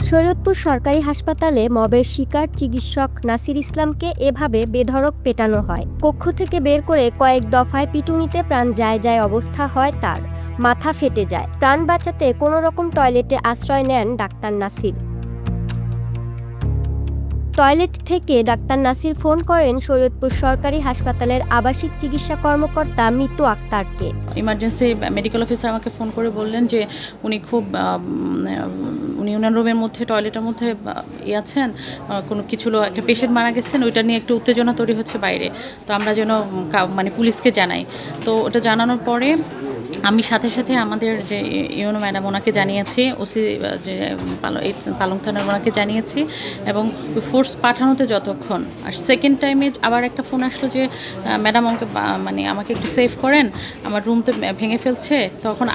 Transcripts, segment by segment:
শরীয়তপুর সরকারি হাসপাতালে মবের শিকার চিকিৎসক নাসির ইসলামকে এভাবে বেধড়ক পেটানো হয়। কক্ষ থেকে বের করে কয়েক দফায় পিটুনিতে প্রাণ যায় অবস্থা হয় তার। মাথা ফেটে যায়। প্রাণ বাঁচাতে কোনো রকম টয়লেটে আশ্রয় নেন ডাক্তার নাসির। টয়লেট থেকে ডাক্তার নাসির ফোন করেন শরীয়তপুর সরকারি হাসপাতালের আবাসিক চিকিৎসা কর্মকর্তা মিতু আক্তারকে। ইমার্জেন্সি মেডিকেল অফিসার আমাকে ফোন করে বললেন যে উনি ওনার রুমের মধ্যে টয়লেটের মধ্যে আছেন, কোনো কিছু একটা পেশেন্ট মারা গেছেন, ওইটা নিয়ে একটু উত্তেজনা তৈরি হচ্ছে বাইরে। তো আমরা যেন পুলিশকে জানাই। তো ওটা জানানোর পরে আমি সাথে সাথে আমাদের যে ইউনো ম্যাডাম ওনাকে জানিয়েছি, ওসি যে পালং থানার ওনাকে জানিয়েছি, এবং ফোর্স পাঠানোতে যতক্ষণ আর সেকেন্ড টাইমে আবার একটা ফোন আসলো যে ম্যাডাম আমাকে একটু সেভ করেন, আমার রুম তো ভেঙে ফেলছে। তখন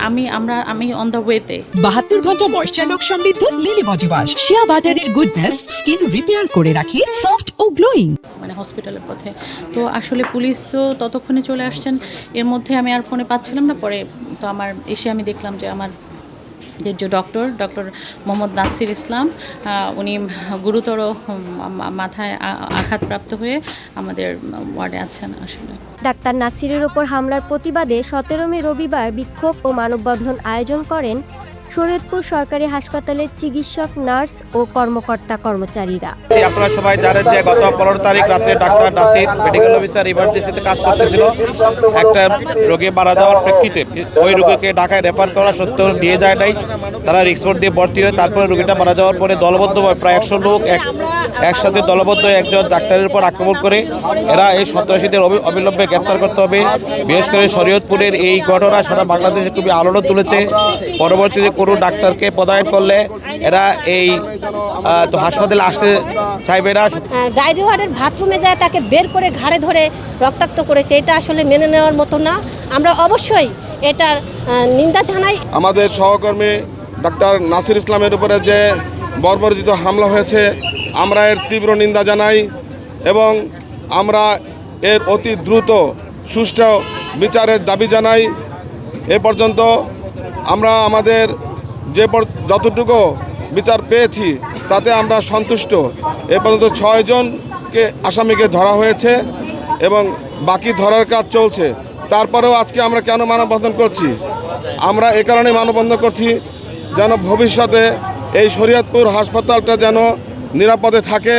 আমি অন দ্য ওয়েতে। 72 ঘন্টা ময়েশ্চার লক সমৃদ্ধ লিলি বডি ওয়াশ শিয়া বাটারের গুডনেস স্কিন রিপেয়ার করে রাখে সফট ও গ্লোয়িং। হসপিটালের পথে তো আসলে পুলিশও ততক্ষণে চলে আসছেন। এর মধ্যে আমি আর ফোনে পাচ্ছিলাম না। পরে তো আমি দেখলাম যে আমার যে ডক্টর মোহাম্মদ নাসির ইসলাম, উনি গুরুতর মাথায় আঘাতপ্রাপ্ত হয়ে আমাদের ওয়ার্ডে আছেন। আসলে ডাক্তার নাসিরের ওপর হামলার প্রতিবাদে 17 মে রবিবার বিক্ষোভ ও মানববন্ধন আয়োজন করেন শরীয়তপুর সরকারি হাসপাতালের চিকিৎসক, নার্স ও কর্মচারীরা। আপনারা সবাই জানেন যে গত 15 তারিখ রাতে ডাক্তার নাসির মেডিকেল অফিসার ইমার্জেন্সিতে কাজ করতেছিল। একটা রোগী মারা যাওয়ার প্রেক্ষিতে ওই রোগীকে ঢাকায় রেফার করা সত্ত্বেও নিয়ে যায় নাই। তারা রিক্সপোর্ট দিয়ে ভর্তি হয়। তারপরে রোগীটা মারা যাওয়ার পরে দলবদ্ধভাবে প্রায় 100 লোক একসাথে দলবদ্ধ একজন ডাক্তারের উপর আক্রমণ করে। এরা এই সন্ত্রাসীদের অবিলম্বে গ্রেপ্তার করতে হবে। বিশেষ করে শরীয়তপুরের এই ঘটনা সারা বাংলাদেশে খুবই আলোড়ন তুলেছে। পরবর্তীতে কোনো ডাক্তারকে পদায়ন করলে এরা এই হাসপাতালে আসতে চাইবে না। ডায়রি ওয়ার্ডের বাথরুমে যায় তাকে বের করে ঘাড়ে ধরে রক্তাক্ত করেছে, এটা আসলে মেনে নেওয়ার মতো না। আমরা অবশ্যই এটার নিন্দা জানাই। আমাদের সহকর্মী ডাক্তার নাসির ইসলামের উপরে যে বর্বরচিত হামলা হয়েছে, আমরা এর তীব্র নিন্দা জানাই এবং আমরা এর অতি দ্রুত সুষ্ঠু বিচারের দাবি জানাই। এ পর্যন্ত আমরা আমাদের যতটুকু বিচার পেয়েছি তাতে আমরা সন্তুষ্ট। এ পর্যন্ত 6 জনকে আসামিকে ধরা হয়েছে এবং বাকি ধরার কাজ চলছে। তারপরেও আজকে আমরা কেন মানববন্ধন করছি? আমরা এ কারণে মানববন্ধন করছি যেন ভবিষ্যতে এই শরীয়তপুর হাসপাতালটা যেন নিরাপদে থাকে।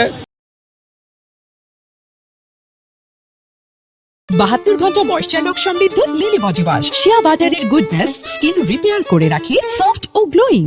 72 ঘন্টা ময়েশ্চার লক সমৃদ্ধ লিলি বডি ওয়াশ শিয়া বাটারের গুডনেস স্কিন রিপেয়ার করে রাখে সফট ও গ্লোয়িং।